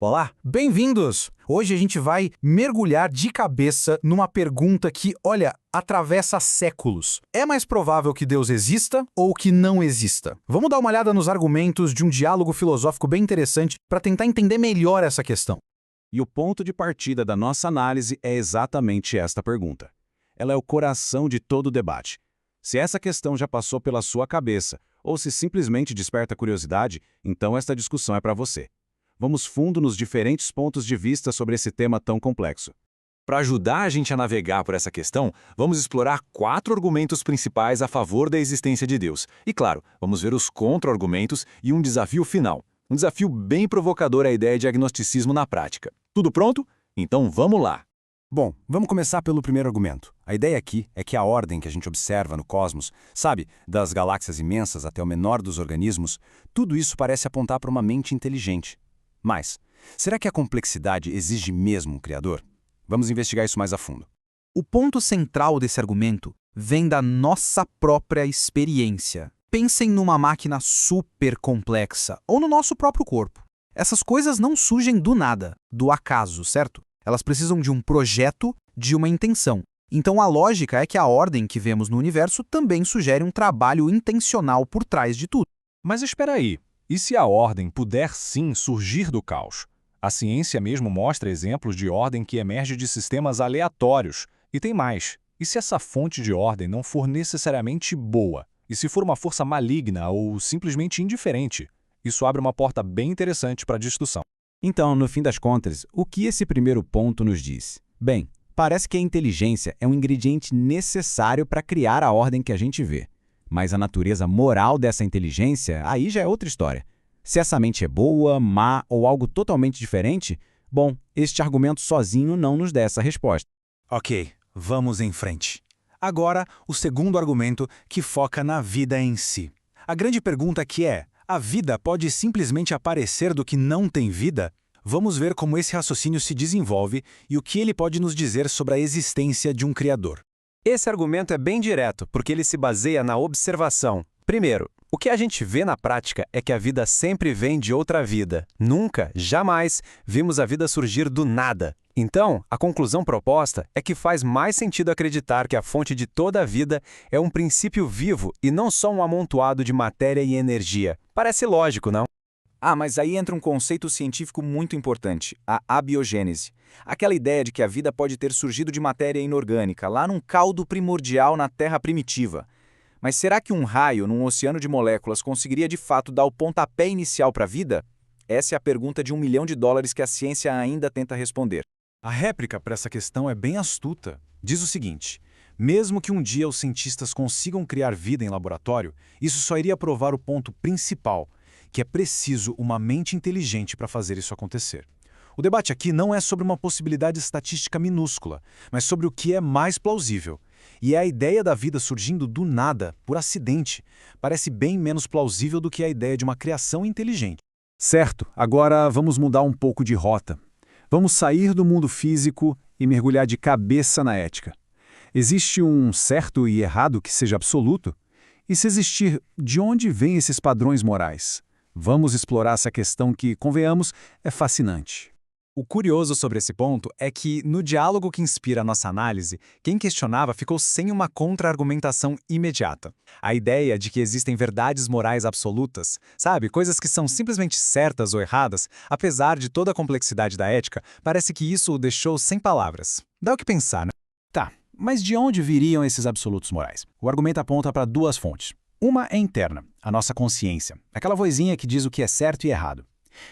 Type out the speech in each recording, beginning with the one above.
Olá, bem-vindos! Hoje a gente vai mergulhar de cabeça numa pergunta que, olha, atravessa séculos. É mais provável que Deus exista ou que não exista? Vamos dar uma olhada nos argumentos de um diálogo filosófico bem interessante para tentar entender melhor essa questão. E o ponto de partida da nossa análise é exatamente esta pergunta. Ela é o coração de todo o debate. Se essa questão já passou pela sua cabeça, ou se simplesmente desperta curiosidade, então esta discussão é para você. Vamos fundo nos diferentes pontos de vista sobre esse tema tão complexo. Para ajudar a gente a navegar por essa questão, vamos explorar 4 argumentos principais a favor da existência de Deus. E claro, vamos ver os contra-argumentos e um desafio final. Um desafio bem provocador à ideia de agnosticismo na prática. Tudo pronto? Então vamos lá! Bom, vamos começar pelo primeiro argumento. A ideia aqui é que a ordem que a gente observa no cosmos, sabe, das galáxias imensas até o menor dos organismos, tudo isso parece apontar para uma mente inteligente. Mas, será que a complexidade exige mesmo um criador? Vamos investigar isso mais a fundo. O ponto central desse argumento vem da nossa própria experiência. Pensem numa máquina super complexa ou no nosso próprio corpo. Essas coisas não surgem do nada, do acaso, certo? Elas precisam de um projeto, de uma intenção. Então a lógica é que a ordem que vemos no universo também sugere um trabalho intencional por trás de tudo. Mas espera aí. E se a ordem puder sim surgir do caos? A ciência mesmo mostra exemplos de ordem que emerge de sistemas aleatórios. E tem mais. E se essa fonte de ordem não for necessariamente boa? E se for uma força maligna ou simplesmente indiferente? Isso abre uma porta bem interessante para a discussão. Então, no fim das contas, o que esse primeiro ponto nos diz? Bem, parece que a inteligência é um ingrediente necessário para criar a ordem que a gente vê. Mas a natureza moral dessa inteligência, aí já é outra história. Se essa mente é boa, má ou algo totalmente diferente, bom, este argumento sozinho não nos dá essa resposta. Ok, vamos em frente. Agora, o segundo argumento que foca na vida em si. A grande pergunta aqui é: a vida pode simplesmente aparecer do que não tem vida? Vamos ver como esse raciocínio se desenvolve e o que ele pode nos dizer sobre a existência de um Criador. Esse argumento é bem direto, porque ele se baseia na observação. Primeiro, o que a gente vê na prática é que a vida sempre vem de outra vida. Nunca, jamais, vimos a vida surgir do nada. Então, a conclusão proposta é que faz mais sentido acreditar que a fonte de toda a vida é um princípio vivo e não só um amontoado de matéria e energia. Parece lógico, não? Mas aí entra um conceito científico muito importante, a abiogênese. Aquela ideia de que a vida pode ter surgido de matéria inorgânica, lá num caldo primordial na Terra primitiva. Mas será que um raio num oceano de moléculas conseguiria de fato dar o pontapé inicial para a vida? Essa é a pergunta de $1 milhão que a ciência ainda tenta responder. A réplica para essa questão é bem astuta. Diz o seguinte: mesmo que um dia os cientistas consigam criar vida em laboratório, isso só iria provar o ponto principal, que é preciso uma mente inteligente para fazer isso acontecer. O debate aqui não é sobre uma possibilidade estatística minúscula, mas sobre o que é mais plausível. E é a ideia da vida surgindo do nada, por acidente, parece bem menos plausível do que a ideia de uma criação inteligente. Certo, agora vamos mudar um pouco de rota. Vamos sair do mundo físico e mergulhar de cabeça na ética. Existe um certo e errado que seja absoluto? E se existir, de onde vêm esses padrões morais? Vamos explorar essa questão que, convenhamos, é fascinante. O curioso sobre esse ponto é que, no diálogo que inspira a nossa análise, quem questionava ficou sem uma contra-argumentação imediata. A ideia de que existem verdades morais absolutas, sabe, coisas que são simplesmente certas ou erradas, apesar de toda a complexidade da ética, parece que isso o deixou sem palavras. Dá o que pensar, né? Tá, mas de onde viriam esses absolutos morais? O argumento aponta para duas fontes. Uma é interna, a nossa consciência, aquela vozinha que diz o que é certo e errado.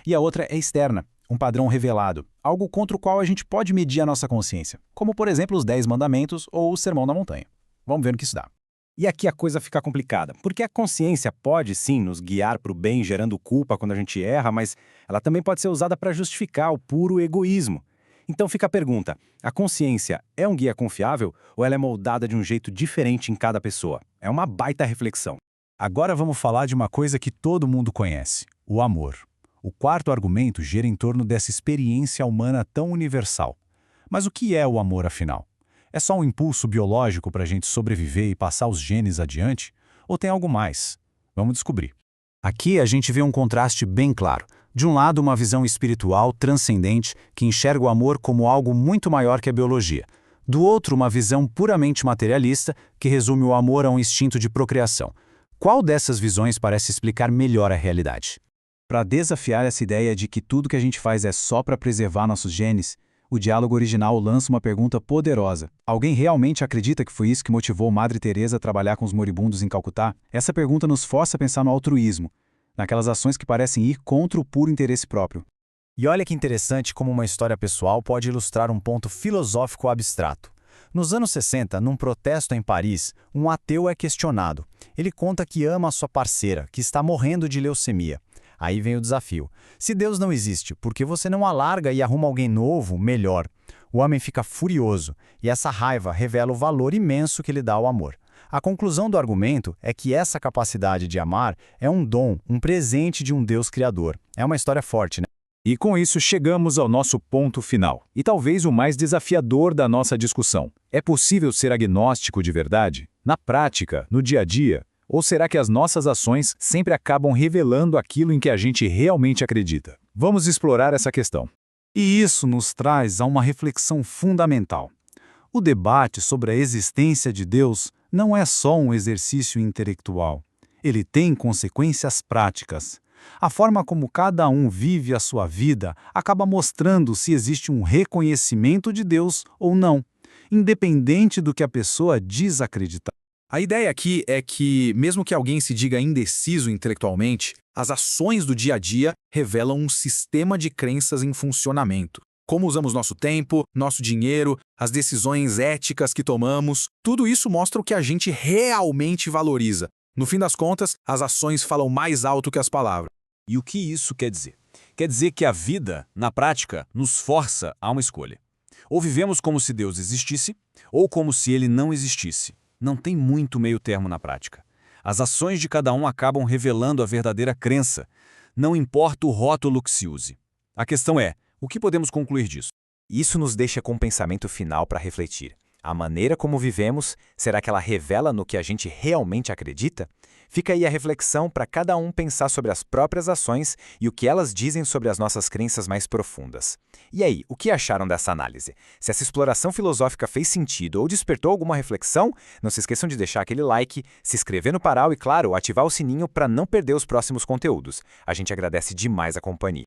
E a outra é externa, um padrão revelado, algo contra o qual a gente pode medir a nossa consciência, como por exemplo os 10 mandamentos ou o Sermão da Montanha. Vamos ver no que isso dá. E aqui a coisa fica complicada, porque a consciência pode sim nos guiar para o bem, gerando culpa quando a gente erra, mas ela também pode ser usada para justificar o puro egoísmo. Então fica a pergunta, a consciência é um guia confiável ou ela é moldada de um jeito diferente em cada pessoa? É uma baita reflexão. Agora vamos falar de uma coisa que todo mundo conhece, o amor. O quarto argumento gira em torno dessa experiência humana tão universal. Mas o que é o amor, afinal? É só um impulso biológico para a gente sobreviver e passar os genes adiante? Ou tem algo mais? Vamos descobrir. Aqui a gente vê um contraste bem claro. De um lado, uma visão espiritual transcendente que enxerga o amor como algo muito maior que a biologia. Do outro, uma visão puramente materialista que resume o amor a um instinto de procriação. Qual dessas visões parece explicar melhor a realidade? Para desafiar essa ideia de que tudo que a gente faz é só para preservar nossos genes, o diálogo original lança uma pergunta poderosa. Alguém realmente acredita que foi isso que motivou Madre Teresa a trabalhar com os moribundos em Calcutá? Essa pergunta nos força a pensar no altruísmo, naquelas ações que parecem ir contra o puro interesse próprio. E olha que interessante como uma história pessoal pode ilustrar um ponto filosófico abstrato. Nos anos 60, num protesto em Paris, um ateu é questionado. Ele conta que ama a sua parceira, que está morrendo de leucemia. Aí vem o desafio. Se Deus não existe, por que você não alarga e arruma alguém novo, melhor? O homem fica furioso, e essa raiva revela o valor imenso que ele dá ao amor. A conclusão do argumento é que essa capacidade de amar é um dom, um presente de um Deus criador. É uma história forte, né? E com isso chegamos ao nosso ponto final, e talvez o mais desafiador da nossa discussão. É possível ser agnóstico de verdade? Na prática, no dia a dia? Ou será que as nossas ações sempre acabam revelando aquilo em que a gente realmente acredita? Vamos explorar essa questão. E isso nos traz a uma reflexão fundamental. O debate sobre a existência de Deus não é só um exercício intelectual. Ele tem consequências práticas. A forma como cada um vive a sua vida acaba mostrando se existe um reconhecimento de Deus ou não, independente do que a pessoa diz acreditar. A ideia aqui é que, mesmo que alguém se diga indeciso intelectualmente, as ações do dia a dia revelam um sistema de crenças em funcionamento. Como usamos nosso tempo, nosso dinheiro, as decisões éticas que tomamos, tudo isso mostra o que a gente realmente valoriza. No fim das contas, as ações falam mais alto que as palavras. E o que isso quer dizer? Quer dizer que a vida, na prática, nos força a uma escolha. Ou vivemos como se Deus existisse, ou como se ele não existisse. Não tem muito meio termo na prática. As ações de cada um acabam revelando a verdadeira crença. Não importa o rótulo que se use. A questão é, o que podemos concluir disso? Isso nos deixa com um pensamento final para refletir. A maneira como vivemos, será que ela revela no que a gente realmente acredita? Fica aí a reflexão para cada um pensar sobre as próprias ações e o que elas dizem sobre as nossas crenças mais profundas. E aí, o que acharam dessa análise? Se essa exploração filosófica fez sentido ou despertou alguma reflexão, não se esqueçam de deixar aquele like, se inscrever no canal e, claro, ativar o sininho para não perder os próximos conteúdos. A gente agradece demais a companhia.